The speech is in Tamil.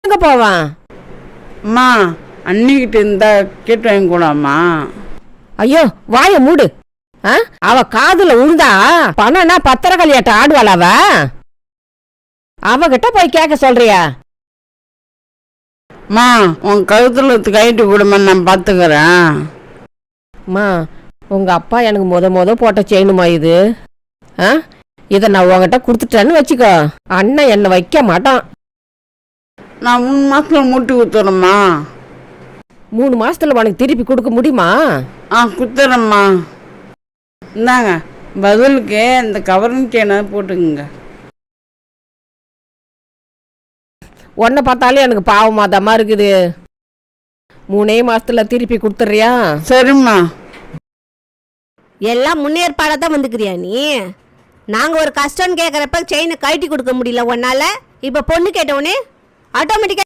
எங்க போவான்? அம்மா அன்னிக்கிட்ட இருந்தா கேட்டு வாங்கி கூடாம்மா. ஐயோ வாய மூடு. அவ காதுல உழுந்தா பணம்னா பத்திர கல்யாட்ட ஆடுவாள். அவகிட்ட போய் கேட்க சொல்றியா? மா உன் கழுத்துல கைட்டு விடுமா, நான் பாத்துக்கிறேன். அம்மா உங்க அப்பா எனக்கு முத போட்ட செயினுமா இது. இதை நான் உங்ககிட்ட கொடுத்துட்டேன்னு வச்சுக்கோ, அண்ணன் என்னை வைக்க மாட்டான். நான் 3 மாசத்துல மூட்டி குத்துறேம்மா. 3 மாசத்துல உனக்கு திருப்பி கொடுக்க முடியுமா? குத்துறேம்மா. இந்தாங்க பதிலுக்கு இந்த கவரிங் செயினை போட்டுக்குங்க. உன்னை பார்த்தாலே எனக்கு பாவமாதமா இருக்குது. 3 மாசத்துல திருப்பி கொடுத்துறியா? சரிம்மா. எல்லாம் முன்னேற்பாடாக தான் வந்துக்கிறியா நீ? நாங்கள் ஒரு கஷ்டம்னு கேட்குறப்ப செயினை கழட்டி கொடுக்க முடியல உன்னால. இப்போ பொண்ணு கேட்டவுடனே ஆட்டோமேட்டிக்காக